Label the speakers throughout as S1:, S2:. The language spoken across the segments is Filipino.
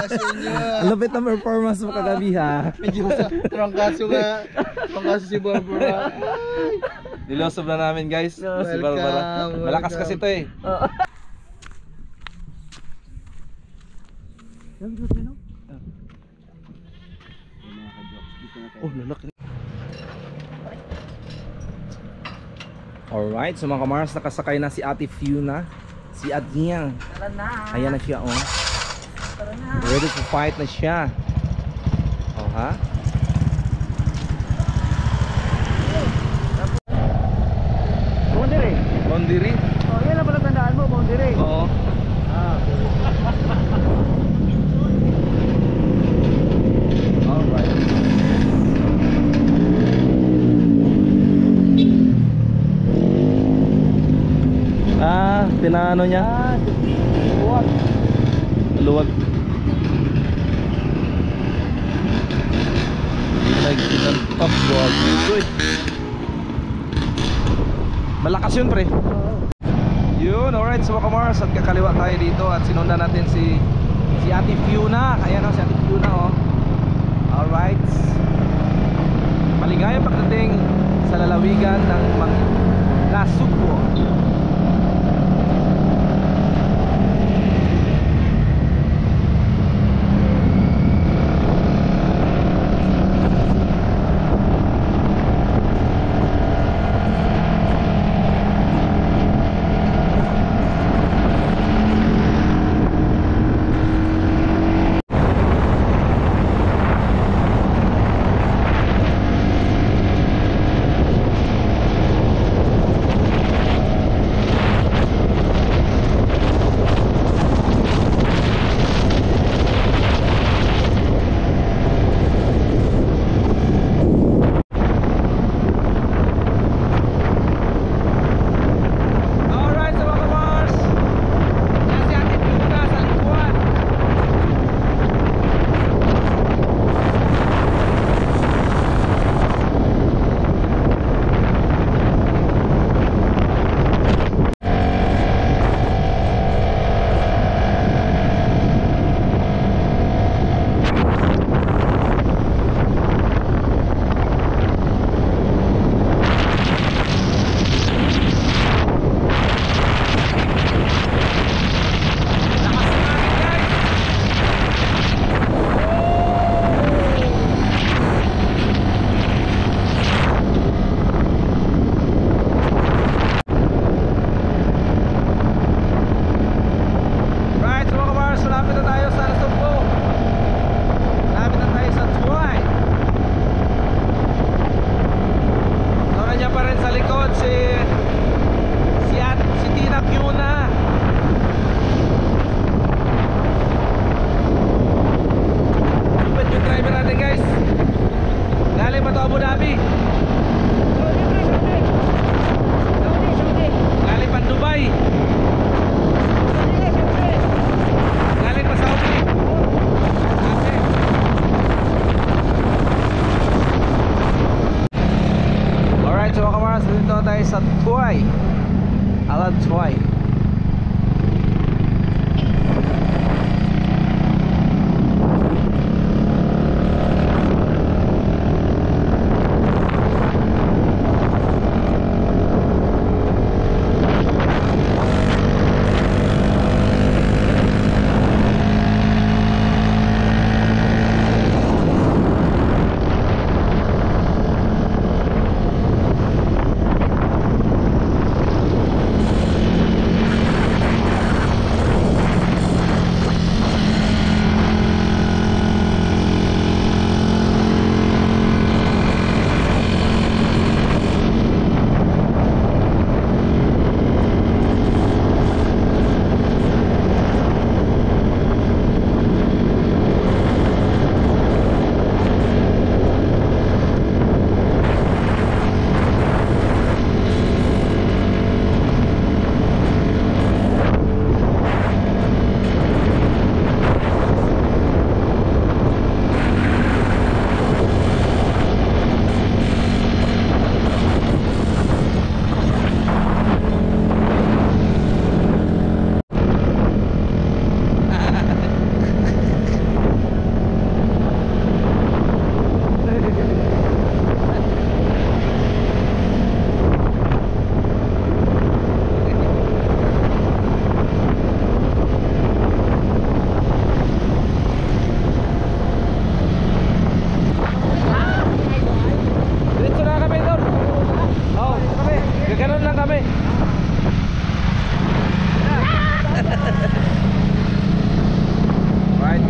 S1: sa inyo.
S2: Ang lupit ng performance mo kagabi ha.
S1: Medyo trangkaso nga. Trangkaso si Barbara.
S2: Nilosob na namin guys. Si Barbara. Malakas kasi to eh. Oh, lalaki. Alright, so mga kamars, nakasakay na si Ate Fiona. Si Adrian.
S3: Tara na.
S2: Ayan na siya, oh.
S3: Tara na.
S2: Ready to fight na siya. Oh, ha?
S3: Boundary.
S2: Boundary?
S3: Oh, yan lang pala tandaan mo, boundary.
S2: Oo. Alright. Pinano niya?
S3: Luwag.
S2: Luwag. Nag-pop wag. Good. Malakas yun pre. Yun, alright, so mga kamars, at kakaliwa tayo dito at sinundan natin si Ate Fiona. Ayan o, si Ate Fiona oh. Alright. Maligayang pagdating sa lalawigan ng Nasugbo.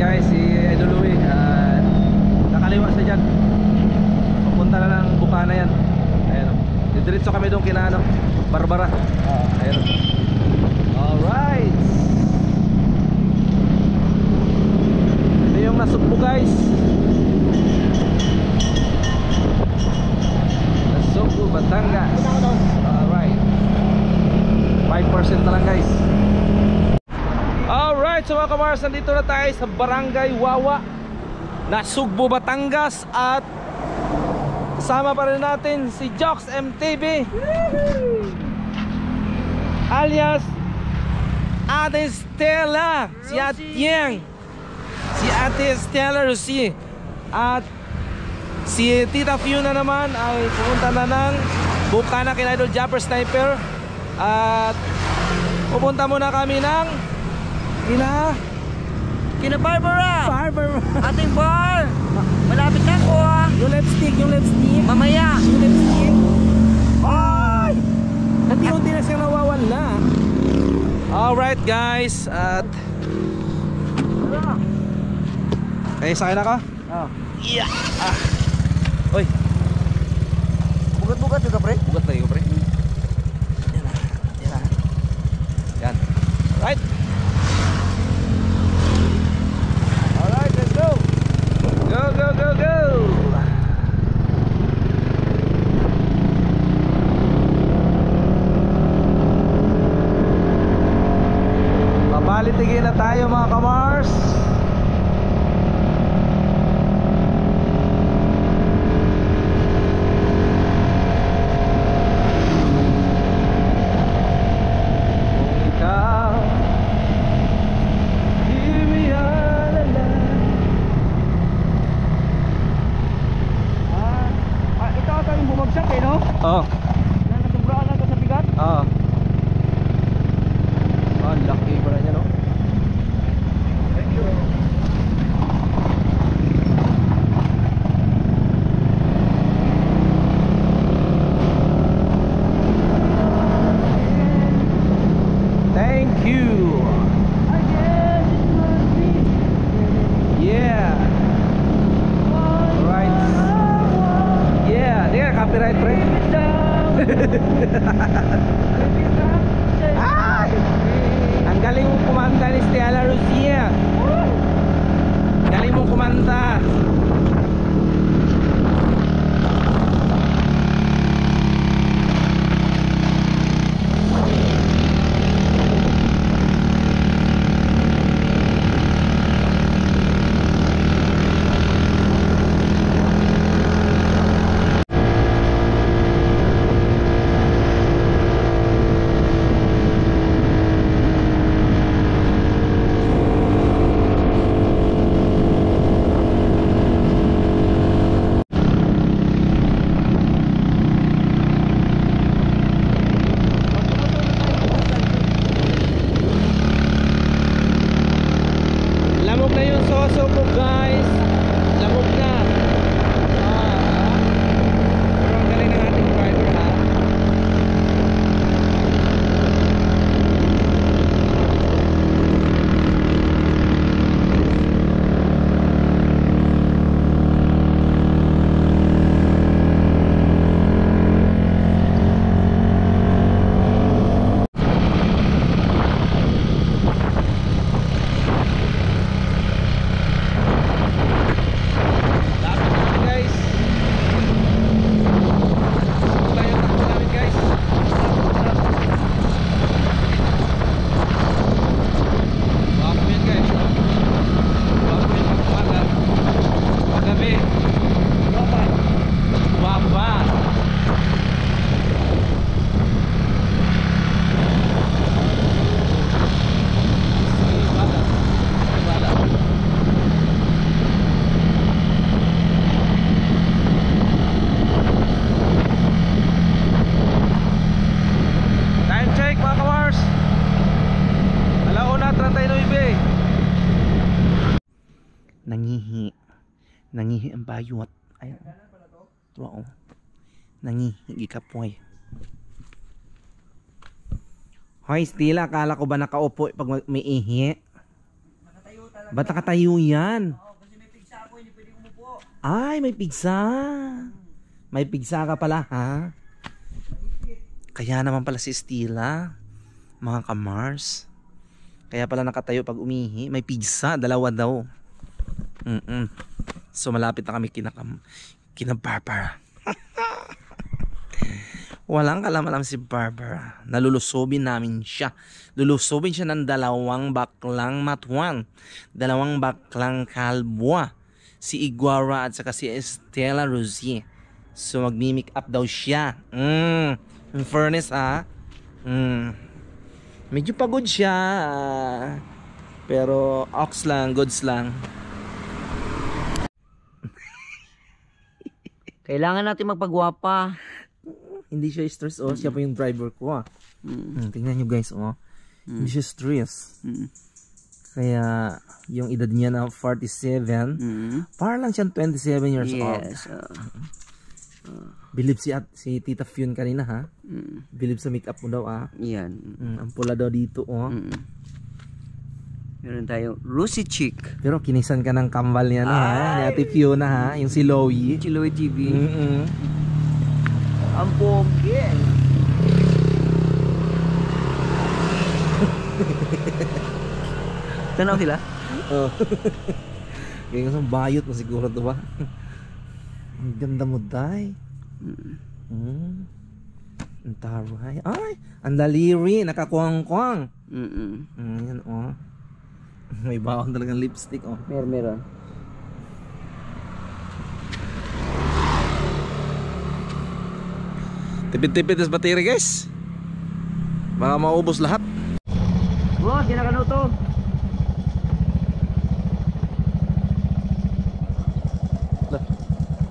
S2: guys, si Idol Louie. Nakaliwa siya dyan. Papunta na ng Bukana yan. Ayan o. Didiretso kami doon kina ano, Barbara. Ayan o. Alright. Ito yung Nasugbu guys. Nasugbu, Batangas. Alright. 5% na lang guys. Alright, so mga kamars, nandito na tayo sa Barangay Wawa, Nasugbu, Batangas. At kasama pa rin natin si Jox MTV alias Ate Stella, si Atyeng, si Ate Stella Rosie. At si Tita Fiona naman ay pupunta na ng Bukana kina Idol Jumper Sniper. At pupunta muna kami ng Kina Barbara. Ating bar. Malapit na ko ah. Yung lipstick. Mamaya. Yung lipstick. Ay! Unti-unti na siyang nawawala. Alright guys. At okay, sakay na ka?
S3: Oh.
S2: Yeah. Oy.
S3: Bugat-bugat juga, pre.
S2: Bugat tayo, pre. Yan. Right. Alright, let's go. Go. Papalitigin na tayo mga kamars. Oh.
S3: Nasubraan lang ka sa bigat.
S2: Ah. Laki pala niya, no?
S3: Thank you.
S2: Thank you. Yeah. Right. Yeah, dia copyright, pre. Ay! Ang galing mong kumanta ni Stella Rosia. Galing mong kumanta. Lamog na yung soso ko guys. Lamog na. Pero ang galing ng ating driver ha. Nangihi ang bayot. Ayan. Wow. Nangihi kapoy. Hoy, Stila, akala ko ba nakaupo pag may ihi?
S3: Nakatayo talaga.
S2: Ba't nakatayo yan? Ay, may pigsa. May pigsa ka pala, ha? Kaya naman pala si Stella, mga ka-Mars. Kaya pala nakatayo pag umihi. May pigsa, dalawa daw. So malapit na kami kina Barbara. Walang kalaman si Barbara. Nalulusobin namin siya. Lulusobin siya ng dalawang baklang matuan. Dalawang baklang kalbwa. Si Iguara at saka si Stella Rosie. So magmi-make up daw siya. In fairness medyo pagod siya. Pero ox lang, goods lang.
S3: Kailangan natin magpagwapa.
S2: Hindi siya stress, siya pa yung driver ko, tingnan nyo guys, hindi siya stress. Kaya yung edad niya na 47, para lang siyang 27 years old. Bilib si Tita Fion kanina, ha? Bilib sa makeup mo daw,
S3: Yan.
S2: ang pula daw dito,
S3: Meron tayo Rosy Chick.
S2: Pero kinisan ka ng kambal niya na, ha? Ni Ate Fiona, ha? Yung si Loie.
S3: Chiloy TV. Ang pogi. Tanaw sila?
S2: Kaya nga bayot na siguro ito ba? Ang ganda mo, Day. Ang taray. Ay, ang daliri, nakakuwang-kuwang. Yan, may bawang talagang lipstick,
S3: Meron.
S2: Tipid-tipid sa battery, guys. Baka maubos lahat.
S3: Boss, ginakano to.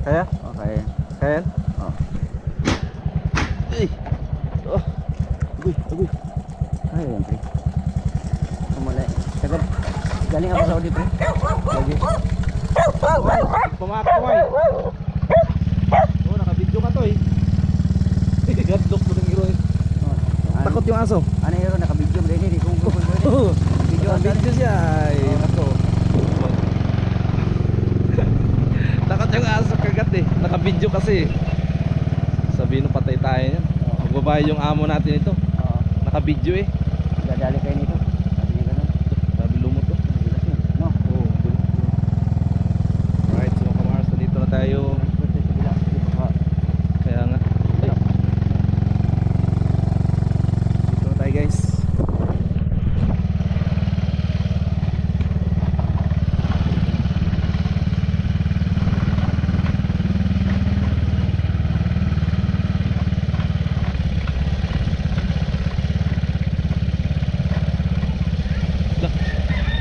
S2: Kaya?
S3: Okay.
S2: Kaya? Agoy.
S3: Ay, yan, pre. Kumulay. Sagad. Galing ako sa Saudi, pre.
S2: Lagi. Pumakaway. Nakabidyo ka to, Gadlok mo ng hero, Takot yung aso.
S3: Ano yun? Nakabidyo mo rin. Kung
S2: Nakabidyo siya. Ako. Takot yung aso kagat, nakabidyo kasi. Sabihin nung patay tayo yan. Magbabayad yung amo natin ito. Nakabidyo,
S3: Dadali kayo nito. Sabi niya ganun.
S2: Sabi lumot to.
S3: No?
S2: Alright, so mga kamars, dito na tayo. Kaya nga. Dito na tayo, guys.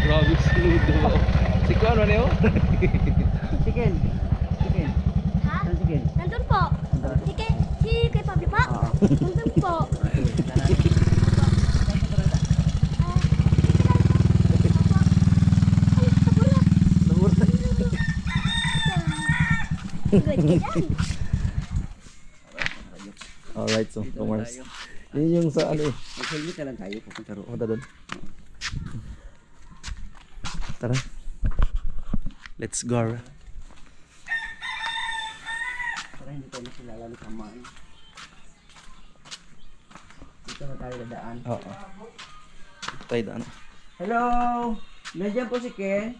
S2: Grabe sinudo. Si Kuan ano yun?
S3: Chicken.
S4: Ha?
S3: Saan chicken?
S4: Nandun po. Si kay Pablo pa?
S3: Oo.
S4: Nandun po.
S2: Alright, so Mars. Yun yung sa ano
S3: Mag-helmet na lang tayo. Pupunta roon.
S2: Punta doon. Tara. Let's go.
S3: Para hindi tayo nakilala ni Kamay. Dito na tayo dadaan.
S2: Oo. Tayo daan.
S3: Hello! Nandiyan po si Ken.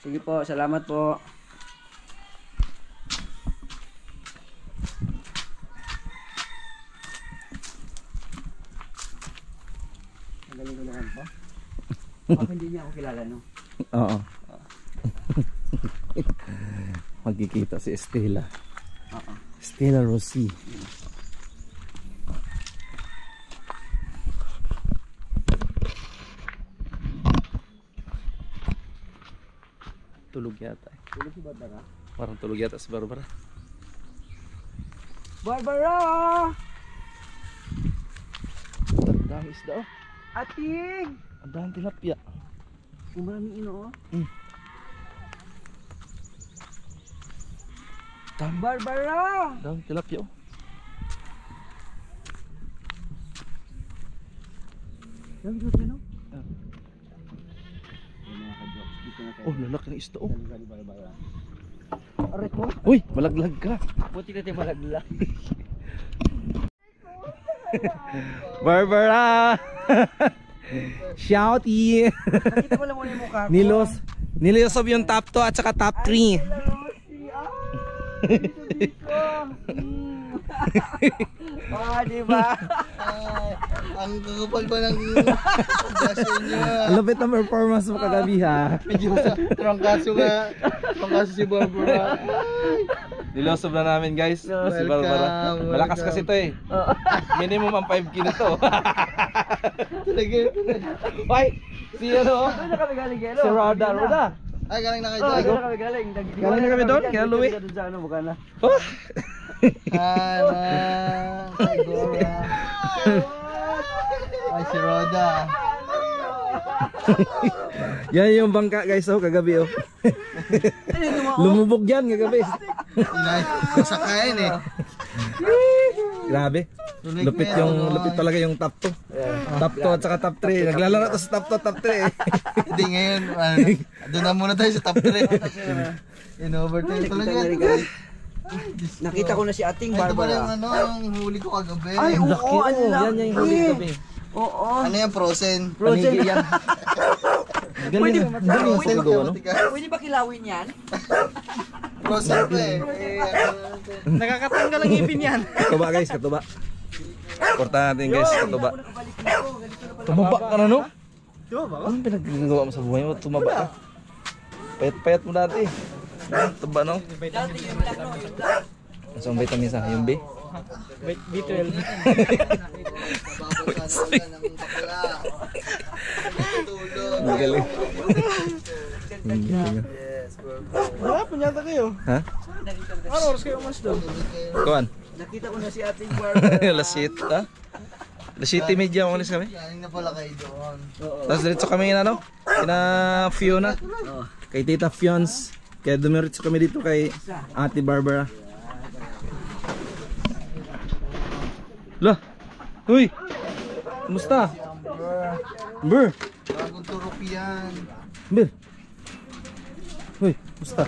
S3: Sige po, salamat po. Magaling guluhan po. Bakit hindi niya ako kilala, no?
S2: Oo. Magkikita si Stella.
S3: Oo.
S2: Stella Rosie. Tulog yata.
S3: Tulog si Barbara.
S2: Parang tulog yata si Barbara.
S3: Barbara!
S2: Ang dami isda,
S3: Ating!
S2: Ang dami tilapia.
S3: Umarami ino, oh.
S2: Dami.
S3: Barbara!
S2: Ang dami tilapia,
S3: Dami ko, no?
S2: Ah.
S3: Yung mga
S2: Oh, lalaki ng isda oh.
S3: Aray ko.
S2: Uy, malaglag ka.
S3: Puti na tayo malaglag.
S2: Barbara! Shouty!
S3: Nakita mo lang muna yung mukha ko.
S2: Nilosob yung top 2 at saka top 3.
S3: Diba?
S1: Ang kakapal ba ng gasyo niya?
S2: Ang lapit na performance mo kagabi ha.
S1: Medyo sa trangkaso si Barbara.
S2: Nilosob na namin guys. Si Barbara.
S1: Welcome,
S2: Malakas
S1: welcome.
S2: kasi to eh. Minimum ang 5 kilo to.
S1: Talaga.
S2: Ay! Si ano?
S3: Saan na kami galing, Gelo?
S2: Si Roda.
S1: Ay, galing na kayo
S3: Oo,
S1: dyan.
S3: doon na kami galing.
S2: Galing na kami doon, kaya Louie.
S3: Doon sa ano, buka na.
S2: Oh!
S1: Siguro. Ay, si Roda.
S2: Yan yung bangka guys oh, kagabi oh. Lumubog yan kagabi.
S1: Masakain eh.
S2: Grabe. Lupit talaga yung top 2. Top 2 at saka top 3. Naglalaro to sa top 2, top 3 eh.
S1: Hindi ngayon. Doon na muna tayo sa top 3. In-overtime talaga.
S3: Nakita ko na si ating
S1: Ito ba yung
S3: Barbara.
S1: yung huli ko kagabi?
S3: Ay, oo, ano lang.
S2: Yan yung huli kagabi.
S3: Oo.
S1: Ano yan, frozen?
S2: Panigi yan. Galing yung style ko ano?
S3: Pwede ba kilawin yan?
S1: Frozen pa eh.
S3: Nakakatanggal ang ipin yan.
S2: Katuba guys, katuba. Porta natin guys, katuba. Tumaba ka na no? Anong pinagagawa mo sa buhay mo? Tumaba ka. Payat-payat mo dati. Tuba no? Saan ang vitamin sa? Yung B?
S3: B12.
S1: Babasa ng bakla. Tulog.
S2: Ang galing.
S1: Yes, bro.
S3: Wala po nyata kayo.
S2: Ha?
S3: Ano oras kayo mas doon?
S2: Kuan?
S3: Nakita ko na si ating Barbara.
S2: Lasit, ha? Lasit media umalis kami.
S1: Galing na pala kayo doon.
S2: Tapos diretso kami ano? Kina Fiona. Kay Tita Fions. Kaya dumiretso kami dito kay Ate Barbara. Lah. Uy. Kumusta? Ber.
S1: Bagong turok yan.
S2: Ber. Uy, kumusta?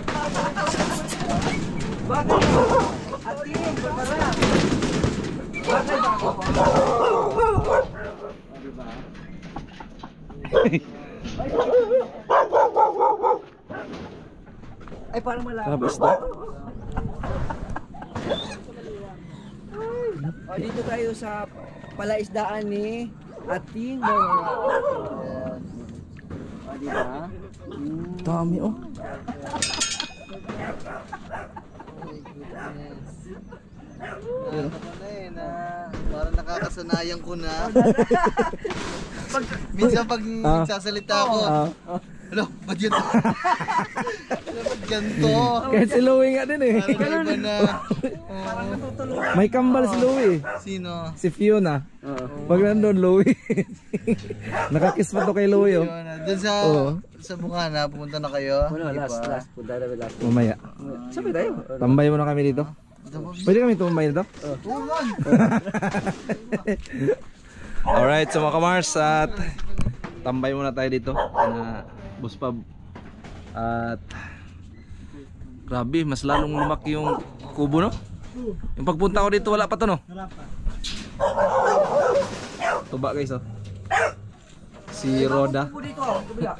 S3: Bakit? Ating Barbara. Bakit ako? Ay, parang malabo.
S2: Sarap isda.
S3: O, dito tayo sa palaisdaan ni ating Barbara. O, diba?
S2: Dami oh.
S1: Ano ko na eh, parang nakakasanayan ko na. Minsan pag nagsasalita ako, ano, ba't yun? Ano, ba't ganito?
S2: Kahit si Louie nga din eh.
S1: Parang iba na.
S2: May kambal si Louie.
S1: Sino?
S2: Si Fiona. Pag nandun Louie. Nakakiss pa to kay Louie oh.
S1: Yun, doon sa Bungana, pumunta na kayo?
S3: Ano,
S1: Di ba?
S3: last. Punta na last.
S2: Mamaya.
S3: Sabay tayo.
S2: Tambay muna kami dito. Pwede kami tumambay dito?
S1: Tulog!
S2: Alright, so mga kamars at tambay muna tayo dito na Boss Pab. At grabe, mas lalong lumaki yung kubo no? Yung pagpunta ko dito wala pa to no? Wala pa. Tuba guys oh. Si Roda.
S3: Dito ako, kabila.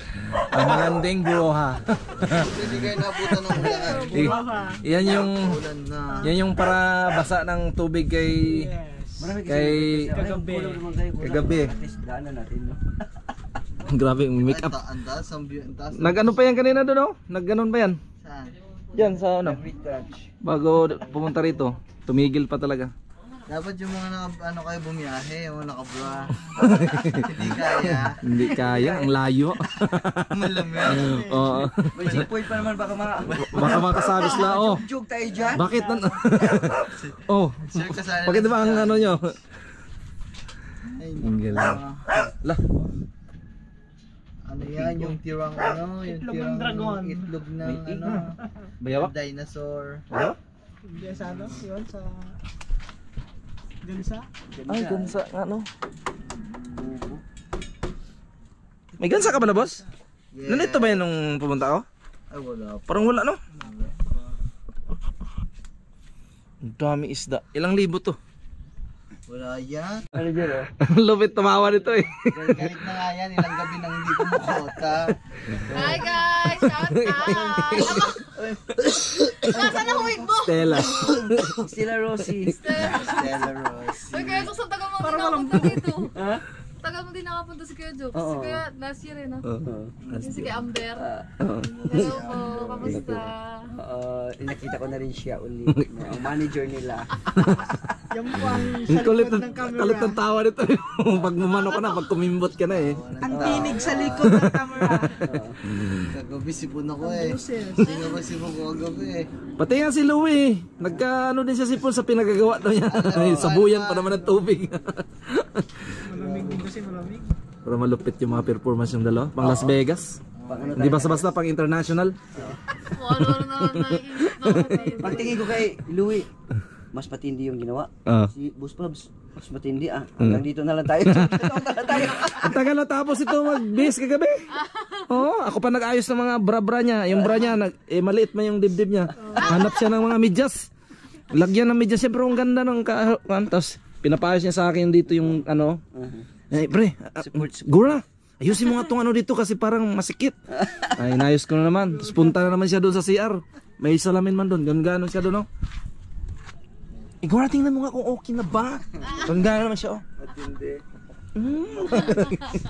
S2: Ang malanding buroha.
S1: Hindi kayo nabutan ng ulan.
S2: Yan yung
S1: Ulan na.
S2: yan yung para basa ng tubig kay kay kagabi.
S3: Daanan natin, no?
S2: Grabe, make up.
S1: Ang taas, ang taas.
S2: Nag-ano pa yan kanina doon, no? Nag-ganon pa yan.
S1: Saan?
S2: Diyan sa ano. Bago pumunta rito, tumigil pa talaga.
S1: Dapat yung mga ano kayo bumiyahe, yung mga nakabra. Hindi kaya.
S2: Hindi kaya, ang layo.
S1: Malamig.
S2: Oo.
S3: May checkpoint pa naman, baka
S2: Baka makasabi sila, oh.
S3: jog tayo dyan.
S2: Bakit oh,
S1: Sir, kasali
S2: bakit ba ang ano nyo?
S1: Ay,
S2: Ang galing. Lah,
S1: ano yan, yung tirang ano, yung tirang dragon. Itlog ng ano,
S2: bayawak?
S1: dinosaur.
S2: Bayawak?
S5: Hindi sa ano, yun sa gansa.
S2: Ay, gansa nga no. May gansa ka ba na, boss?
S1: Yeah.
S2: Nandito ba yun nung pumunta ako?
S1: Ay, wala pa.
S2: Parang wala, no? Ang dami isda. Ilang libo to?
S1: Wala yan.
S3: Ano dyan oh?
S2: Lupit tumawa nito eh.
S1: Galit na nga yan. Ilang gabi nang hindi kumukota.
S6: Hi guys! Shout out! Nasaan ang wig mo?
S2: Stella.
S3: Sila Rosie.
S1: Stella Rossi.
S6: Uy, Kuya Jokes, ang tagal mo din nakapunta dito.
S3: Ha?
S6: Tagal mo din nakapunta si Kuya Jokes.
S3: Oo.
S6: Si Kuya last year eh, no? Yung si Kuya Amber.
S3: Oo.
S6: Hello po, kamusta?
S3: Nakita ko na rin siya uli. Ang manager nila.
S5: Yan po ang
S2: Ang kulit
S5: salikod
S2: ng
S5: ng camera.
S2: kalit ng tawa nito. Pag mumano ka na, pag kumimbot ka na eh.
S5: Ang tinig sa likod ng camera.
S1: Kagabi sipon ako eh.
S5: Brussels.
S1: Hindi nga ba sipon ko kagabi eh.
S2: Pati nga si Louie, nagkaano din siya sipon sa pinagagawa daw niya. Sabuyan pa naman ng tubig.
S5: Malamig din kasi malamig.
S2: Para malupit yung mga performance yung dalawa. Pang Las Vegas.
S3: Ano
S2: Hindi basta-basta pang international.
S6: Ano naman naiisip na ako dito.
S3: Pagtingin ko kay Louie, mas matindi yung ginawa. Si Boss Probs, mas matindi ah. Hanggang dito na lang tayo.
S2: Ang tagal na tapos ito mag-base kagabi. Oo, ako pa nag-ayos ng mga bra-bra niya. Yung bra niya, maliit man yung dibdib niya. Hanap siya ng mga medyas. Lagyan ng medyas. Siyempre, ang ganda ng tapos pinapayos niya sa akin dito yung ano. Pre, gura. Ayusin mo nga itong ano dito kasi parang masikip. Ay, inayos ko na naman. Tapos punta na naman siya doon sa CR. May salamin man doon. Gano'n siya doon, no? Gura, tingnan mo nga kung okay na ba? Gano'n naman siya, oh.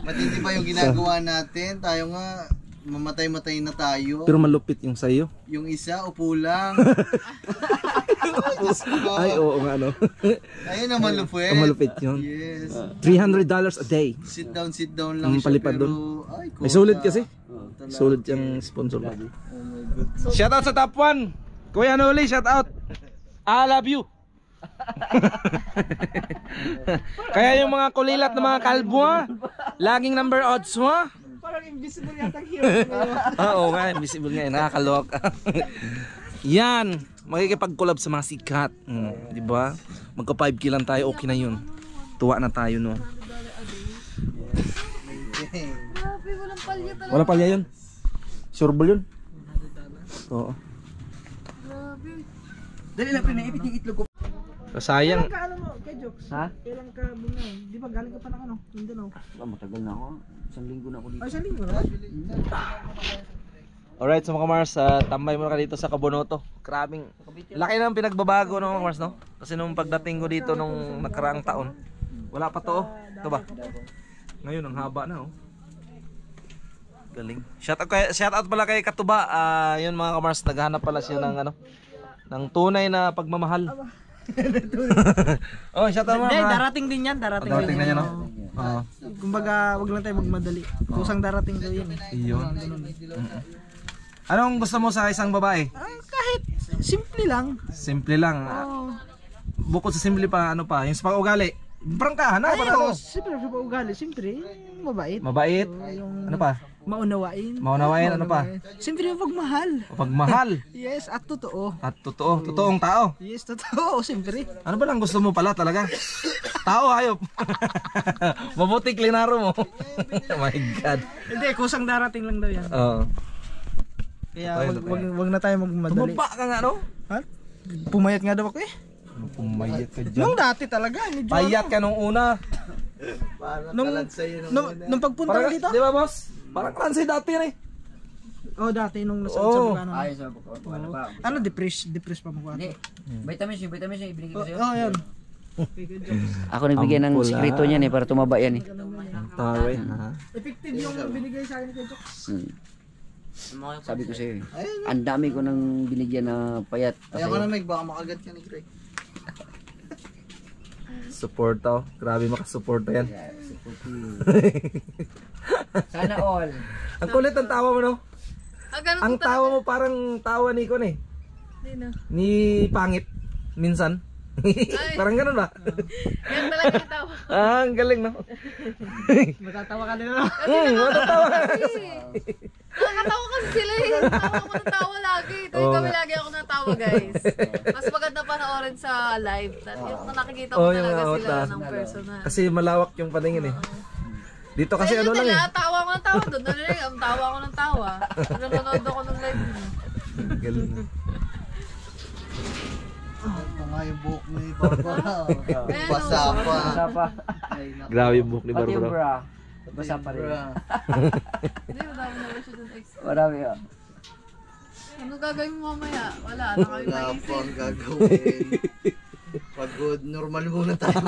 S1: Matindi pa yung ginagawa natin. Tayo nga, mamatay-matay na tayo.
S2: Pero malupit yung sayo.
S1: Yung isa, upo lang. Diyos ko.
S2: Ay, oo nga, no?
S1: Ayun ang malupit.
S2: Ang malupit yun.
S1: Yes.
S2: $300 a day.
S1: Sit down lang
S2: Ang
S1: siya.
S2: palipad
S1: Pero,
S2: doon.
S1: ay,
S2: May sulit
S1: kota.
S2: kasi.
S1: Talaga.
S2: Sulit yung sponsor ko.
S1: Oh my God.
S2: Shout out sa top 1. Kuya Noli, shout out. I love you. Kaya yung mga kulilat na mga kalbo, ha? Laging number odds mo, ha?
S5: Parang invisible yata ang hero.
S2: Oo nga, invisible nga, nakakalok. Yan, makikipag-collab sa mga sikat. Di ba? Magka 5K lang tayo, okay na yun. Tuwa na tayo, no?
S6: Grabe, walang palya talaga.
S2: Wala palya yun. Sureball yun. Oo.
S6: Grabe.
S3: Dali lang, pinaipit yung itlog ko.
S2: Sayang.
S5: Kailan ka ano mo, kay Jokes?
S3: Ha?
S5: Kailan ka bunga? Di ba galing ka pa ng ano? Mindanao.
S3: Matagal na ako. Isang linggo na ako dito.
S5: Ay, sa linggo na.
S2: Alright, so mga Mars, tambay muna ka dito sa Cabonoto. Grabing laki ng pinagbabago no mga Mars, no? Kasi nung pagdating ko dito nung nakaraang taon, wala pa to, oh. Ito ba? Ngayon ang haba na, oh. Galing. Shout out pala kay Katuba. Yun mga Kamars, naghahanap pala siya ng ano, ng tunay na pagmamahal. Oh, shout out
S5: Hindi,
S2: mga.
S5: darating din yan. Darating din
S2: Dating na
S5: yan.
S2: yan, no? Oo.
S5: Kumbaga, wag lang tayo magmadali. Kusang darating daw yun.
S2: Iyon. Anong gusto mo sa isang babae?
S5: Kahit simple lang.
S2: Simple lang. Bukod sa simple pa, ano pa? Yung sa pag-ugali. Prangkahan na, para ano?
S5: Siyempre, sa ugali, siyempre, mabait.
S2: Mabait. Ano pa?
S5: Maunawain.
S2: Maunawain, ano pa?
S5: Siyempre, pagmahal.
S2: Pagmahal.
S5: Yes, at totoo.
S2: At totoo. Totoong tao.
S5: Yes, totoo, siyempre.
S2: Ano ba lang gusto mo pala talaga? Tao, hayop. Mabuti klinaro mo. Oh my God.
S5: Hindi, kusang darating lang daw yan.
S2: Oo.
S5: Kaya wag na tayo magmadali.
S2: Tumaba ka nga, no?
S5: Ha? Pumayat nga daw ako eh.
S2: Pumayat ka dyan.
S5: Nung dati talaga, medyo
S2: Payat ka nung una.
S5: nung pagpunta ko
S2: Parang,
S5: dito.
S2: di ba boss? Parang lansay dati yan eh.
S5: Oh, dati nung nasa
S2: Oo.
S5: ano.
S3: Ayos na po. Ano ba?
S5: Ano, depressed pa mo ko.
S3: Hindi. Vitamins yung ibigay ko sa'yo.
S5: Oh, yan.
S3: Ako nagbigay ng
S2: Ampula.
S3: sikreto niyan eh para tumaba yan eh.
S2: Tari, ha?
S5: Effective yung binigay sa akin kay Jokes.
S3: Sabi ko sa'yo eh. Ang dami ko nang binigyan na payat.
S1: Ayaw ko na Meg, baka makagat ka ni Greg.
S2: Support to. Grabe makasuporta yan.
S3: Sana all.
S2: Ang kulit ang tawa mo, no?
S6: Ganun
S2: Ang
S6: po
S2: tawa mo parang tawa ni Kon eh.
S6: Hindi na.
S2: Ni Pangit. Minsan. Parang ganun ba?
S6: Yan talaga yung tawa.
S2: Ang galing, no?
S5: Matatawa ka nila.
S2: Matatawa.
S6: Nakakatawa kasi sila eh. Tawa ko ng tawa lagi. Tuwing kami lagi ako natawa guys. Mas maganda panoorin sa live. Yung nakikita mo
S2: Yung
S6: talaga
S2: out
S6: sila
S2: na.
S6: ng personal.
S2: Kasi malawak yung paningin eh. Dito kasi ano lang eh.
S6: Tawa ko ng tawa. Doon na rin. Ang tawa ko ng tawa. Nanonood ako ng live mo.
S2: Galing.
S1: Ito nga yung buhok ni Barbara. Basa pa.
S3: Basa pa.
S1: Ay, naku.
S2: Grabe yung buhok ni
S3: Pati yung
S2: Barbara.
S3: bra. Basa pa rin.
S1: Bra.
S6: Hindi, madami na ba siya doon ex?
S3: Marami ah.
S6: Ano gagawin mo mamaya? Wala na kami
S1: Wala
S6: maisip.
S1: pang gagawin. Pagod, normal muna tayo.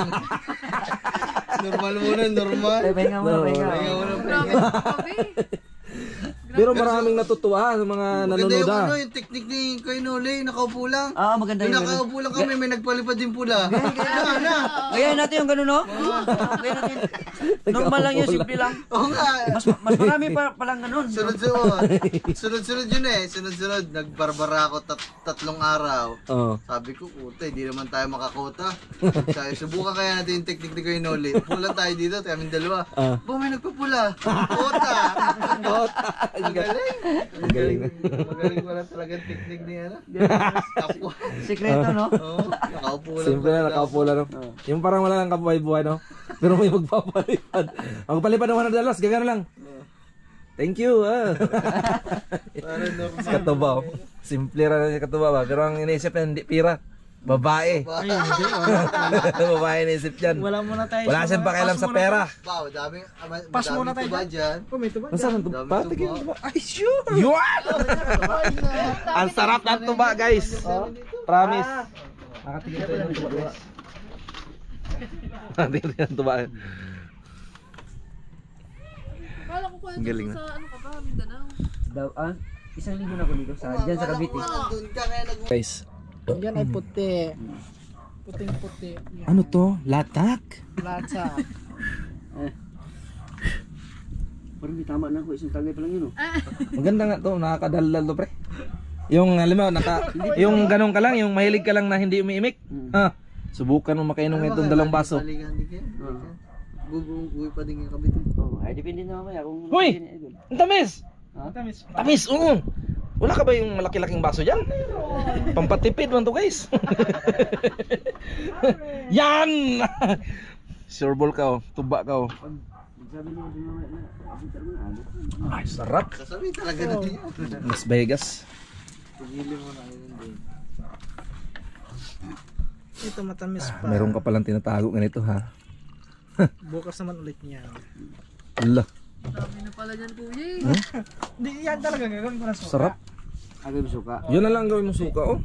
S1: Normal muna, normal.
S3: Ay, pahinga mo, pahinga.
S1: Pahinga muna,
S6: Grabe,
S1: pahinga.
S6: grabe.
S2: Pero maraming natutuwa sa mga
S1: Maganda
S2: nanonood
S1: yung
S2: ah.
S1: ano, yung technique ni Kuya Noli, nakaupo lang.
S3: Ah, maganda
S1: Yung
S3: yun.
S1: nakaupo lang kami, may nagpalipad din pula. Na.
S3: Gayahin natin yung gano'n, no? Gayahin natin. Normal lang yun, simple lang.
S1: Oo nga.
S3: Mas marami pa palang gano'n.
S1: Sunod-sunod. Sunod-sunod yun eh. Sunod-sunod. Nagbarbara ako 3 araw.
S2: Oo.
S1: Sabi ko, puta, hindi naman tayo makakota. Sabi, subukan kaya natin yung technique ni Kuya Noli. Upo lang tayo dito, kaming dalawa. Bo, may nagpapula. Kota. Ang galing.
S2: Ang galing na.
S1: Magaling pala talaga yung technique ni ano. Kapwa.
S3: Sikreto, no?
S1: Oo, nakaupo lang.
S2: Simple na, nakaupo lang. No? Yung parang wala lang kabuhay-buhay, no? Pero may magpapalipad. Magpalipad ng $100, gagano lang. Thank you.
S1: Para normal.
S2: Katuba. Oh. Simple ra na katuba ba? Pero ang iniisip niya, hindi pira. Babae. Babae iniisip yan.
S5: Wala muna tayo.
S2: Wala siyang pakialam sa pera.
S1: Wow, daming
S5: Pas muna tayo
S1: tuba dyan.
S5: Oh, may tuba.
S2: Nasaan ang tuba?
S1: Dami
S2: Tigil
S1: tuba.
S2: tuba. Ay, sure! Yun! Ang sarap ng tuba, guys. Promise. Nakatigil tayo ng tuba, guys. Nakatigil tayo ng tuba.
S6: Kala ko
S2: Ang galing
S6: sa ano ka ba, Mindanao.
S3: Daw, isang linggo na ako dito sa dyan sa Cavite.
S1: Nandun ka kaya
S2: Guys,
S5: Yan ay puti. Puting-puti. Yan.
S2: ano to? Latak?
S5: Lata.
S3: Parang may tama na ako, isang tagay pa lang yun, oh.
S2: Maganda nga to, nakakadaldal to, pre. Yung alam mo, yung ganun ka lang, yung mahilig ka lang na hindi umiimik. Subukan mo makainom ng itong 2 baso.
S1: Balikan din kayo. Guguy pa din yung kabit.
S3: Oh, ay depende na mamaya kung...
S2: Hoy! Ang tamis!
S5: Tamis pa.
S2: Tamis, oo. Wala ka ba yung malaki-laking baso dyan? Pampatipid man to, guys. Yan! Sure ball ka, oh. Tuba ka, oh.
S3: Sabi niya, di mamaya na, abot mo na agad.
S2: Ay, sarap.
S1: Sasabihin talaga na niya.
S2: Las Vegas.
S1: Pagili mo na yun din.
S5: Ito matamis pa.
S2: Meron ka palang tinatago ganito, ha?
S5: Bukas naman ulit niya.
S2: Ala,
S6: Dami na pala dyan, kuya eh.
S5: Hindi, yan talaga gagawin ko na suka.
S2: sarap.
S3: Agay mo suka.
S2: Yun na lang gawin mo suka, oh.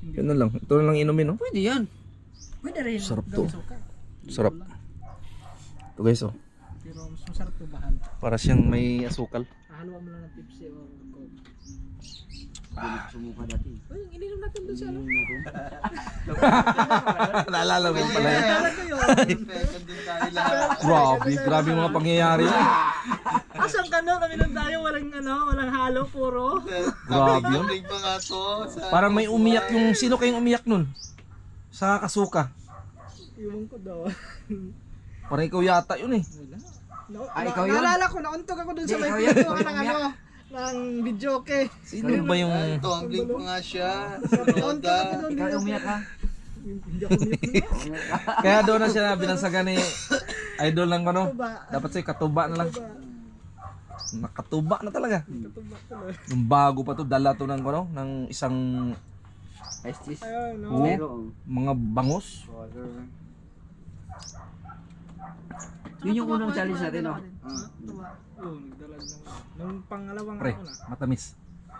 S2: Yun na lang. Ito na lang inumin, oh.
S3: Pwede yan.
S5: Pwede rin.
S2: Sarap to.
S5: Gawin suka.
S2: Sarap. Ito, guys, oh.
S5: Pero mas masarap to bahan.
S2: Para siyang may asukal.
S5: Haluan mo lang ng Pepsi o Coke.
S3: Sumuka dati.
S5: Uy, ininom natin doon sa ano.
S2: Naalala mo pala yan.
S1: Second din tayo lahat.
S2: Grabe yung mga pangyayari.
S5: Asan ka no? Kami nung tayo walang walang halo, puro.
S2: Grabe yun.
S1: Ring pa nga to.
S2: Parang may umiyak yung, sino kayong umiyak nun? Sa kasuka.
S5: Iwan ko daw.
S2: Parang ikaw yata yun eh.
S3: Ikaw yun?
S5: Naalala ko, nauntog ako doon sa may
S3: Ikaw yun?
S5: pinto ng ng video, okay.
S2: Sino ba yung...
S1: Tumbling pa nga siya.
S5: Nauntog ako doon.
S3: Ikaw yung umiyak ka?
S5: Hindi ako umiyak.
S2: Kaya doon na siya binansagan ni idol ng ano.
S5: Katuba.
S2: Dapat sa'yo katuba na lang. Nakatuba na talaga.
S5: Katuba ko na.
S2: Nung bago pa to, dala to ng ano, ng isang
S3: Ice cheese.
S5: Ayun, no.
S2: Oo.
S3: Meron.
S2: mga bangus.
S3: Yun yung unang challenge natin, no?
S5: Oo, nagdala ng nung pangalawang
S2: Pre,
S5: ako na.
S2: matamis.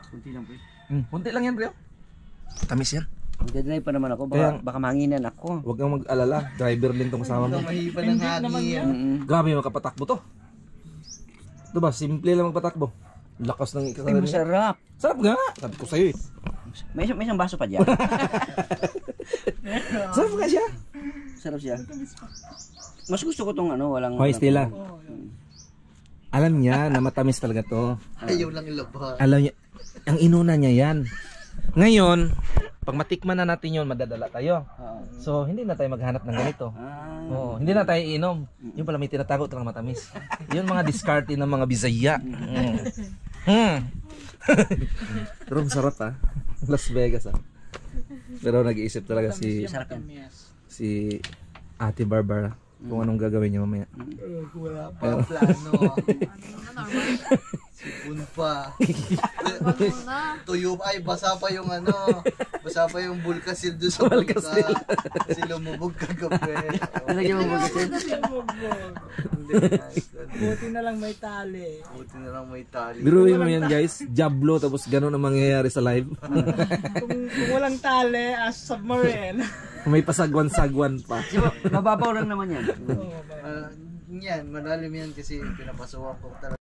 S3: Kunti lang, pre.
S2: Kunti lang yan, pre. Matamis yan.
S3: Magdadrive pa naman ako,
S2: Kaya-
S3: baka manginan ako.
S2: Huwag kang mag-alala. Driver din tong kasama mo.
S1: Mahipa ng hangin.
S2: Grabe yung makapatakbo to. Diba, simple lang magpatakbo. Lakas ng
S3: Ay,
S2: ikasalamin.
S3: masarap.
S2: Sarap nga. Sabi ko sa'yo eh.
S3: May isang baso pa dyan.
S2: Sarap nga siya.
S3: Sarap siya. Mas gusto ko tong ano, walang...
S2: Hoy, Stella. Alam niya na matamis talaga to.
S1: Ayaw lang ilabas.
S2: Alam niya, ang inuna niya yan. Ngayon, pag matikman na natin yun, madadala tayo. So, hindi na tayo maghanap ng ganito. Oo, hindi na tayo iinom. Yung pala may tinatago talagang matamis. Yun mga discarding ng mga Bisaya. Pero masarap ah. Las Vegas ah. Pero nag-iisip talaga si
S3: Sarap yan.
S5: Yes.
S2: si Ate Barbara. kung anong gagawin niya mamaya.
S1: Wala pa plano. Sipon pa. Tuyo pa. Ay, basa pa yung basa pa yung bulkasil doon sa bulka. Kasi lumubog kagabi.
S3: Nalagyan mo ba kasi?
S5: Buti na lang may tali.
S1: Buti na lang may tali.
S2: Biruin mo yan guys, jablo tapos ganun ang mangyayari sa live.
S5: Kung walang tali, as submarine.
S2: May pasagwan-sagwan pa.
S3: Diba, mababaw lang naman yan.
S1: Yan, malalim yan kasi pinapasukan ko talaga.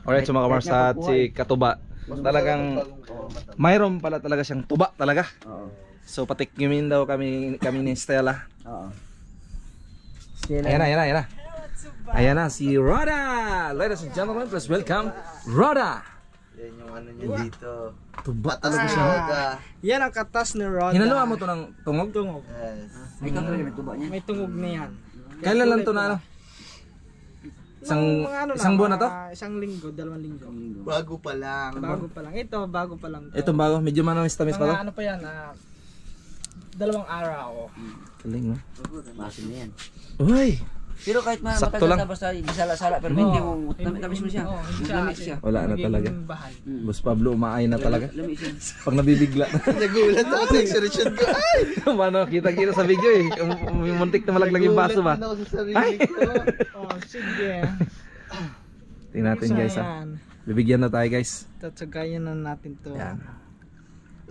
S2: Alright, so mga kamars, at si Katuba, talagang mayroon pala talaga siyang tuba talaga.
S3: Oo.
S2: So patikimin daw kami ni Stella.
S3: Oo.
S2: Ayan na. Ayan na si Rhoda. Ladies and gentlemen, please welcome Rhoda.
S1: Yan yung niya dito.
S2: Tuba
S1: Patas
S2: talaga
S1: na
S2: siya.
S1: Rhoda.
S5: Yan ang katas ni Rhoda.
S2: Hinaluan mo to ng tungog?
S5: Tungog.
S1: Yes.
S3: May talaga may tuba niya.
S5: May tungog na yan.
S2: Kailan lang to na ano? Isang buwan na to?
S5: Isang linggo, 2 linggo.
S1: Bago pa lang.
S5: Bago pa lang. Ito, bago pa lang.
S2: Itong bago, medyo manamis-tamis pa to.
S5: Mga ano pa yan, 2 araw.
S2: Galing no?
S3: Masin na yan.
S2: Uy!
S3: Pero kahit
S2: Sakto
S3: matagal
S2: lang.
S3: na basta disala-sala pero hindi mo tamis mo siya.
S5: Oo, hindi siya.
S3: Lamig siya.
S2: Wala na talaga.
S5: Magiging bahal.
S2: Boss Pablo, umaay na talaga.
S3: Lamig siya.
S2: Pag nabibigla.
S1: Nagulat ako sa expression ko. Ay!
S2: Mano, kita-kita sa video eh. Muntik na malaglag yung baso ba?
S1: Nagulat din ako sa sarili ko.
S5: Oh, sige.
S2: Tingnan natin guys ha.
S5: Ayan.
S2: Bibigyan na tayo guys.
S5: Tatsagayan na natin to.
S2: Yan.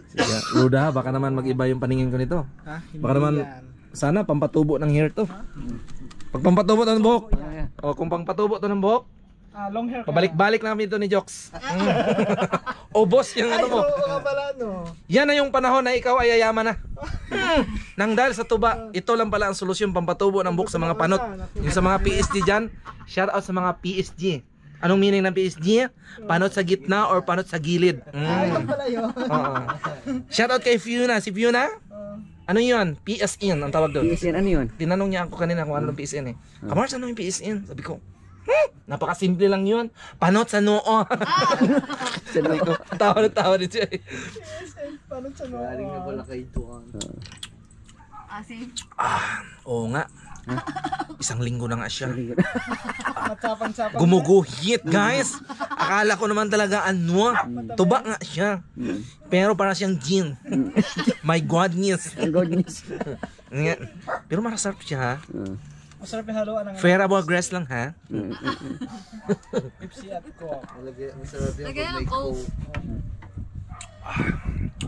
S2: Sige, Ruda, baka naman mag-iba yung paningin ko nito.
S5: Ha? Hindi
S2: Baka naman,
S5: yan.
S2: sana pampatubo ng hair to. Pag pampatubo to ng buhok.
S3: Ayan.
S2: O kung pampatubo to ng buhok,
S5: Long hair ka.
S2: pabalik-balik lang kami ito ni Jokes. O boss, yung
S5: Ay,
S2: ano mo.
S5: oo nga pala, no.
S2: Yan na yung panahon na ikaw ay yayaman na. Nang dahil sa tuba, ito lang pala ang solusyon pampatubo ng buhok sa mga panot. Yung sa mga PSG dyan, shout out sa mga PSG. Anong meaning ng PSG? Panot sa gitna or panot sa gilid.
S5: Ayun pala yun.
S2: Oo. Shout out kay Fiona. Si Fiona, ano yun? PSN ang tawag doon.
S3: PSN ano yun?
S2: Tinanong niya ako kanina kung ano yung PSN eh. Kamars, ano yung PSN? Sabi ko, napakasimple lang yun. Panot sa noo. Sabi ko, tawa din siya eh.
S5: Paano sa no?
S1: Galing na pala kay Tuan.
S6: Asim.
S2: Oo nga. Isang linggo na nga siya.
S5: Matsapan-sapan.
S2: Gumuguhit guys. Akala ko naman talaga tuba nga siya. Pero para siyang gin. My godness.
S3: Ang goodness.
S2: Pero masarap siya ha.
S5: Masarap yung haluan ng
S2: Fairable grass lang ha.
S5: Pepsi at Coke.
S1: Masarap yung
S6: Lagyan
S1: may
S6: ng Coke.
S1: Coke.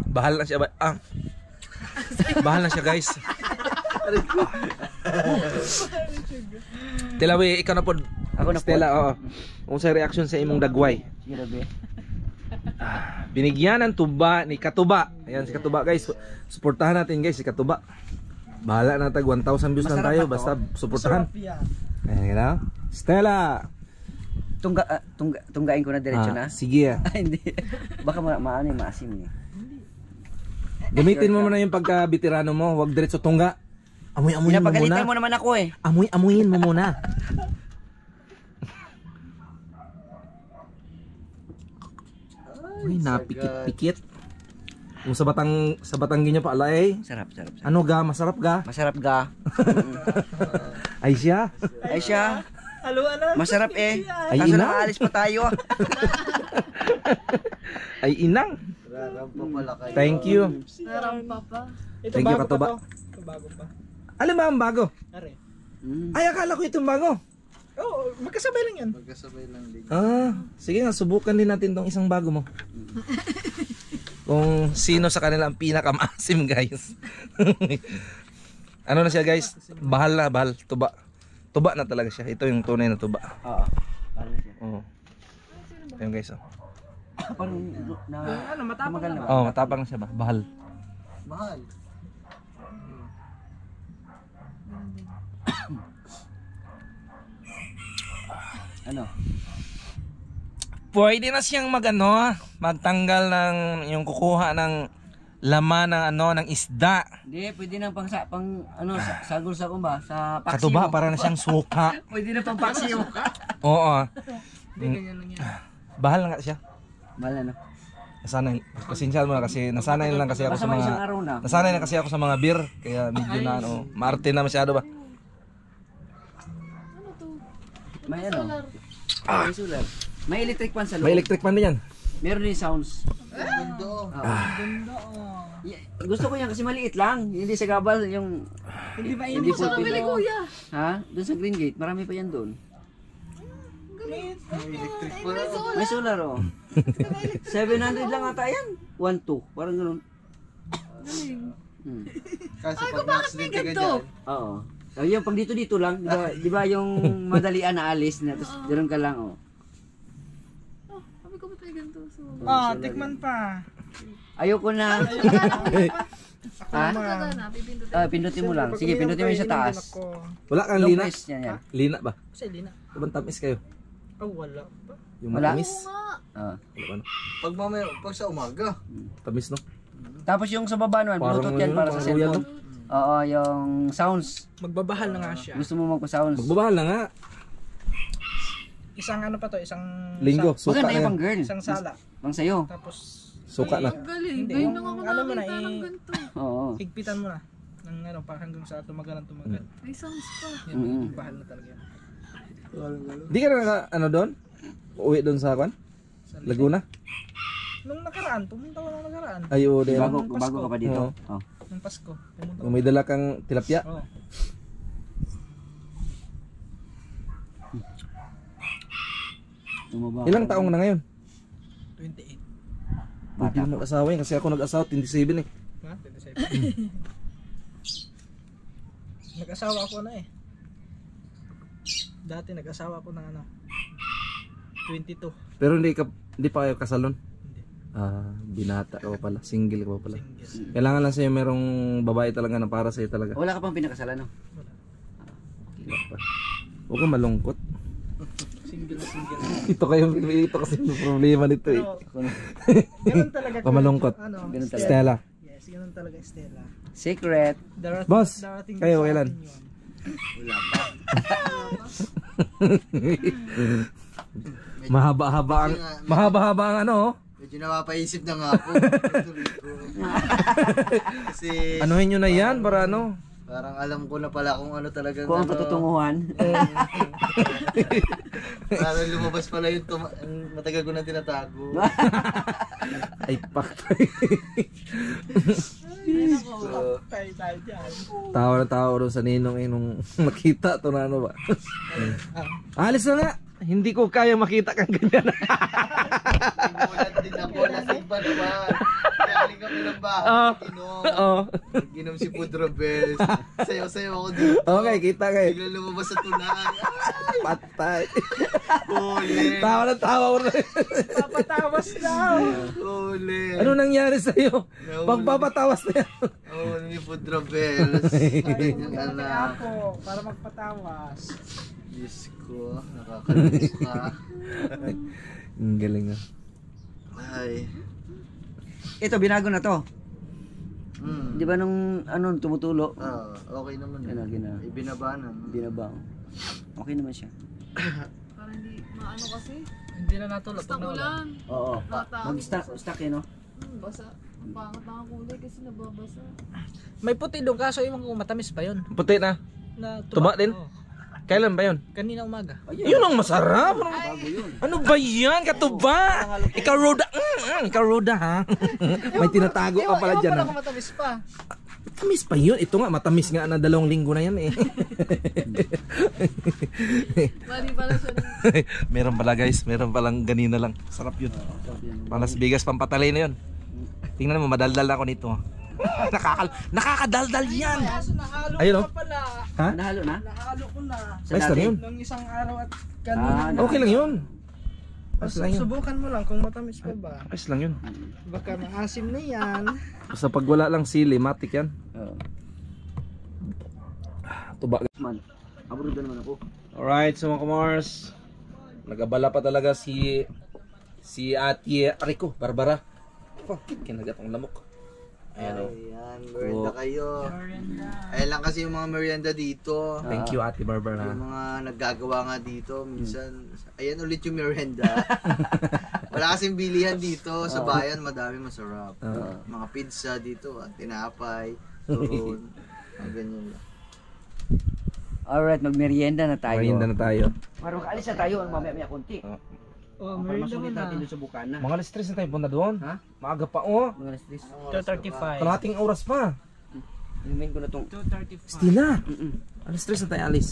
S2: Bahal na siya. Bahal na siya guys. Tilawi, ikaw na po.
S3: Ako na po.
S2: Stella, oo. Kung sa reaction sa imong dagway.
S3: Grabe.
S2: Binigyan ng tuba ni Katuba. Ayan si Katuba guys. Suportahan natin guys si Katuba. Bahala na tag 1,000 views lang
S3: Masarap
S2: tayo
S3: ba to?
S2: basta suportahan.
S5: Masarap yan.
S2: Ayan gano'n. Stella.
S3: Tunggain ko na diretso na.
S2: Sige.
S3: Hindi. Baka maano yung maasim niya.
S2: Gamitin mo muna yung pagka-veterano mo. Huwag diretso tungga. Amoy-amoyin mo muna.
S3: Pinapagalitan mo naman ako eh.
S2: Amoy-amoyin mo muna. Uy, napikit-pikit. Kung sa Batanggi nyo pa alay.
S3: Sarap.
S2: Ano ga? Masarap ga?
S3: Masarap ga.
S2: Ay siya.
S3: Ay siya.
S5: Haluan na.
S3: Masarap eh.
S2: Ay,
S3: Kaso
S2: ina.
S3: nakaalis pa tayo.
S2: Ay inang.
S1: Rarampa pala kayo.
S2: Thank you.
S6: Narampa pa.
S5: Ito
S2: Thank you,
S5: bago
S2: Katuba.
S5: pa to. Ito bago pa.
S2: Alam ba ang bago?
S5: Are.
S2: Ay akala ko itong bago.
S5: Oh, magkasabay lang yan.
S1: Magkasabay lang din.
S2: Sige nga, subukan din natin tong isang bago mo. Kung sino sa kanila ang pinakamaasim guys. Ano na siya guys? Bahal na, bahal. Tuba. Tuba na talaga siya. Ito yung tunay na tuba.
S3: Oo. Paano siya?
S2: Oo. Ayun guys.
S3: Parang
S5: Ano, matapang
S3: tumagal
S5: na.
S3: na.
S2: Oh, matapang na siya ba? Bahal.
S1: Mahal.
S3: Ano?
S2: Pwede na siyang magtanggal ng yung kukuha ng laman ng ng isda.
S3: Hindi, pwede nang sagol sa kumba, sa paksiw.
S2: Katuba para na siyang suka.
S3: Pwede na pang paksiw.
S2: Oo.
S5: Hindi, ganyan lang yan.
S2: Bahal na nga siya.
S3: Bala na.
S2: Nasanay. Pasensya mo na kasi nasanay lang kasi ako
S3: Basta
S2: sa
S3: may isang
S2: mga
S3: araw na.
S2: nasanay na kasi ako sa mga beer kaya medyo na maarte na masyado ba.
S3: May ano? May solar. May electric fan sa loob.
S2: May electric fan din yan.
S3: Meron din sounds.
S1: Mundo.
S3: Gusto ko yan kasi maliit lang. Hindi sa gabal yung...
S5: Hindi
S3: Hindi
S5: mainit
S3: po
S5: sa
S6: Bili kuya.
S3: Ha? Doon sa Green Gate. Marami pa yan doon.
S1: Electric pa.
S3: May solar oh. 700 lang ata yan. 1-2. Parang ganun.
S1: Kaso
S6: Ay,
S1: pag
S6: bakit may
S1: na-accident ka
S6: ganito?
S1: dyan,
S3: Oo. So, yung pag dito lang, di ba yung madalian na alis na, tapos ganoon ka lang oh.
S6: Oh, sabi ko ba't may ganito? So,
S5: tikman pa.
S3: Ayoko na. Ha?
S6: Maganda na, pipindutin.
S3: Pindutin mo lang. Sige, pindutin mo yung sa taas.
S2: Wala kang
S3: Long
S2: lina?
S3: press yan yan.
S2: Lina ba?
S5: Kasi Lina.
S2: Ibang tamis kayo.
S5: Oh, wala pa.
S2: Yung
S3: Wala?
S2: matamis.
S3: Ah.
S2: Wala ba, no?
S1: pag mamaya, pag sa umaga,
S2: Tamis, no?
S3: Tapos yung sa baba naman,
S2: Parang
S3: Bluetooth yan
S2: yun,
S3: para sa
S2: parang royal,
S3: cellphone. Oo, yung sounds.
S5: Magbabahal na nga siya.
S3: Gusto mo magpa-sounds.
S2: Magbabahal na nga.
S5: Isang ano pa to, isang...
S2: Linggo, suka
S3: Maganda
S2: na
S3: yung
S2: yan.
S3: pang girl.
S5: Isang sala.
S3: Pang sayo.
S5: Tapos,
S2: Suka na.
S6: Galing.
S5: Hindi,
S6: Ngayon
S5: yung
S6: lang ako
S5: ano mo na,
S6: nakakita ng
S5: eh.
S6: ganito.
S3: Oo.
S5: higpitan mo na. Ng ano, parang hanggang sa tumagal.
S6: May sounds pa.
S3: Mm.
S5: Bahal na talaga yan.
S2: Di ka na, ano doon? Uwi doon sa Kwan? Laguna?
S5: Nung nakaraan, pumunta ko nung nakaraan.
S2: Ay, oo, di
S3: Bago,
S2: ba?
S3: bago ka pa dito.
S2: Oo.
S3: Oh.
S5: Nung Pasko. Pumunta
S2: Kung may dala kang tilapia.
S5: Oh.
S3: Tumaba.
S2: Ilang taong na ngayon?
S5: 28.
S2: Hindi mo nag-asawa yan kasi ako nag-asawa 27 eh.
S5: Ha? 27. Nag-asawa ako na eh. Dati nag-asawa ako ng ano. 22.
S2: Pero hindi pa kayo kasalon?
S5: Hindi.
S2: Ah, binata ka pa pala. Single ka pa pala.
S5: Single.
S2: Kailangan lang sa'yo merong babae talaga na para sa'yo talaga.
S3: Wala ka pang pinakasalan, no?
S2: Wala pa. Huwag kang malungkot.
S5: Single.
S2: Ito kasi yung problema nito eh.
S5: Pero, ganun talaga.
S2: Pamalungkot.
S5: Ano,
S3: Ganun talaga.
S2: Stella.
S5: Yes, ganun talaga Stella.
S3: Secret.
S2: Boss,
S5: Darating
S2: kayo,
S5: sa
S2: kailan?
S5: atin yun.
S2: Mahaba-haba ang ano oh.
S1: medyo napapaisip na nga ako. Kasi
S2: Anuhin nyo na yan para ano.
S1: parang alam ko na pala kung ano talaga.
S3: Kung ang patutunguhan.
S1: Parang lumabas pala yung matagal ko na tinatago.
S2: Ay paktay.
S1: So,
S5: Tayo dyan.
S2: Tawa na tawa rin sa ninong eh nung makita to na ano ba. Alis na nga. Hindi ko kaya makita kang ganyan.
S1: simulan din ako. Nasigba naman. Galing kami ng bahay. Ginom.
S2: Oo.
S1: Ginom si Pudro Bells. Sayo-sayo ako dito.
S2: Okay, kita kayo.
S1: Bigla lumabas sa tunaan.
S2: Patay.
S1: Uli.
S2: Tawa na tawa rin.
S5: Papatawas daw.
S1: Uli.
S2: Ano nangyari sa'yo? Pagpapatawas na yan.
S1: Uli ni Pudro Bells. Yung
S5: Kami
S1: anak.
S5: ako para magpatawas.
S1: Diyos ko. Nakakalimutan ka.
S2: Ang galing ah.
S1: Ay.
S3: Ito, binago na to.
S1: Hmm.
S3: Di ba nung ano, tumutulo?
S1: Ah, okay naman.
S3: Gina.
S1: Ibinaba na.
S3: Binaba. Okay naman siya.
S6: Para hindi maano kasi.
S5: Hindi na natulog
S6: Basta
S5: pag naulan.
S6: ulan.
S3: Oo.
S6: Natawa.
S3: Mag-stack eh, no?
S6: Basa. Ang pangat na ang kulay kasi nababasa.
S5: May puti doon kaso yung matamis pa yun.
S2: Puti na.
S5: Na
S2: Tuba din?
S5: Oo.
S2: Kailan ba yun?
S5: Kanina umaga.
S2: Yun ang masarap.
S3: Bago yun.
S2: Ano ba yan? Katuba. Ikaw Roda. Ikaw Roda ha. May tinatago ka pala dyan.
S5: Ewan pala
S2: Ha?
S5: kung matamis pa.
S2: Matamis pa yun. Ito nga, matamis nga na 2 linggo na yan eh.
S6: Mali pala siya.
S2: Meron pala guys. Meron palang ganina lang. Sarap yun. Palas bigas pampatalay na yun. Tingnan mo, madaldal ako nito. Nakakadaldal yan.
S5: Kaso nahalo
S2: Ayun,
S5: ko
S2: oh.
S5: na pala.
S2: Ha?
S3: Nahalo na?
S5: Nahalo ko na.
S2: Ayos lang yun.
S5: Nung isang araw at
S3: Ah,
S5: kanina.
S2: Okay lang yun. Ayos lang yun.
S5: Subukan mo lang kung matamis pa ba.
S2: Ayos lang yun.
S5: Baka maasim na yan.
S2: Basta pag wala lang sili, matik yan.
S3: Oo.
S2: Tuba.
S3: Man, abroad na naman ako.
S2: Alright, so mga kumars. Nagabala pa talaga si Ate Rico, Barbara. Kinagat ang lamok. Ayan o.
S1: Ayan, merienda kayo. Ayan lang kasi yung mga merienda dito.
S2: Thank you Ate Barbara.
S1: Yung mga naggagawa nga dito, minsan, ayan ulit yung merienda. Wala kasing bilihan dito sa bayan, madami masarap. Mga pizza dito, at tinapay, turon, mga ganyan lang.
S3: Alright, magmerienda na tayo.
S2: Merienda na tayo.
S3: Parang kaalis na tayo, mamaya konti.
S5: Oh,
S3: Para
S5: meron
S3: masulit
S5: naman
S3: natin
S5: na.
S3: doon sa Bukana.
S2: Mga alas 3 na tayo punta doon.
S3: Ha?
S2: Maaga pa oh.
S3: Mga alas 3.
S5: 2:35.
S2: Kalahating oras pa.
S3: Inumin ko na itong...
S5: 2:35.
S2: Stila.
S3: Mm-mm.
S2: Alas 3 na tayo alis.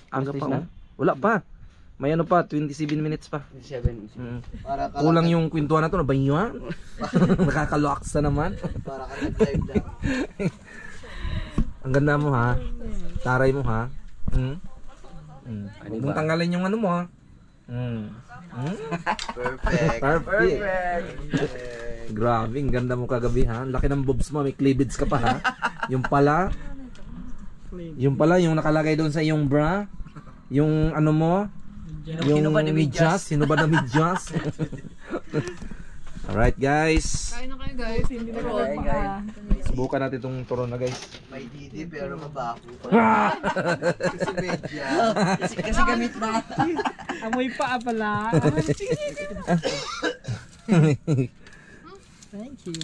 S2: Aga
S3: Alas
S2: pa
S3: 3 na?
S2: oh. Wala pa. May ano pa, 27 minutes pa.
S3: 7.
S1: Para ka
S2: Kulang yung kwentuhan na to, nabayuan. Nakakaloaks na naman.
S1: para ka nag-live lang.
S2: Ang ganda mo ha. Taray mo ha. Huwag mong tanggalin yung ano mo ha.
S1: Perfect.
S2: Perfect. Grabe, ang ganda mo kagabi ha. Ang laki ng boobs mo, may cleavage ka pa ha. Yung pala, yung nakalagay doon sa iyong bra, yung ano mo, yung
S3: Sino ba na
S2: medyas, sino ba na medyas? Alright guys,
S6: Kain na kayo guys. Hindi na
S2: subukan natin itong turon na guys.
S1: May didi pero mabaho pa. Kasi medya.
S3: Kasi gamit na.
S5: Amoy pa pala. Thank you.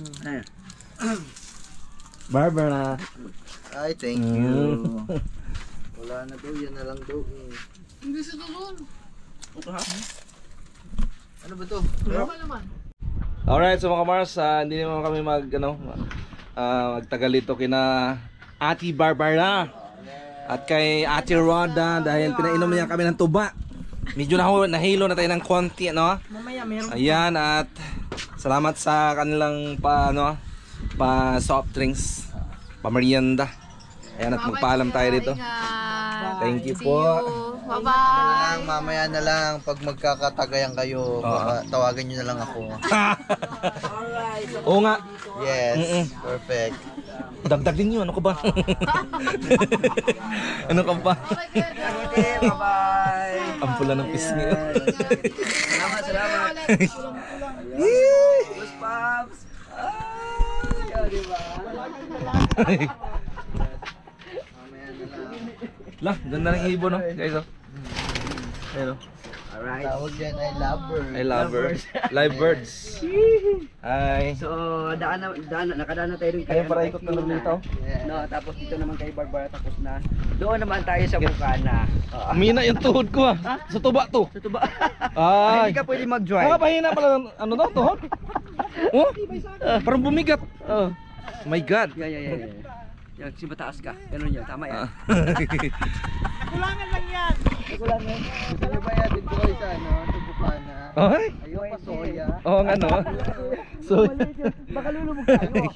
S2: Barbara.
S1: Ay, thank you. Wala na daw, yan na lang daw.
S6: Hindi sa doon.
S1: Ano ba to?
S6: Ano naman?
S2: Alright, so mga Mars, hindi naman kami magtagal dito kina Ate Barbara at kay Ate Rhoda dahil pinainom niya kami ng tuba. Medyo nahilo na tayo ng konti, no?
S5: Mamaya meron.
S2: Ayan, at salamat sa kanilang pa soft drinks, pa merienda. Ayan, at magpaalam tayo dito. Thank you
S6: See
S2: po.
S6: you. Bye-bye.
S1: Mamaya na lang, pag magkakatagayan kayo, baka tawagan nyo na lang ako.
S2: Oo nga,
S1: Yes, perfect.
S2: dagdag din yun. Ano ka ba? Ano ka ba?
S3: Bye-bye.
S2: Ang pula ng pisngi.
S3: Salamat. Bus Pops. Diba?
S2: Lah, ganda ng ibon, no? Guys, oh. Ayun, oh.
S3: Alright.
S1: Tawag yan, I love her.
S2: I love birds. Live birds. Ay.
S3: So, nakadaan na tayo rin
S2: Ayun, para ikot na lang dito.
S3: No, tapos dito naman kay Barbara tapos na. Doon naman tayo sa Bukana.
S2: Mina yung tuhod ko, ah. Sa tuba to.
S3: Sa tuba.
S2: Ay.
S3: Hindi ka pwede mag-drive.
S2: Pahina pala ng ano daw, tuhod. Oh, parang bumigat.
S3: Oh.
S2: My God.
S3: Yeah. Yan, si mataas ka. Ganun yun, tama yan.
S5: Kulangan lang yan.
S3: Kulangan.
S1: Gusto nyo ba yatin ko kayo sa ano, sa Bukana?
S2: Ay.
S1: Ayaw pa soya.
S2: Oo nga, no? So,
S3: Baka lulubog tayo.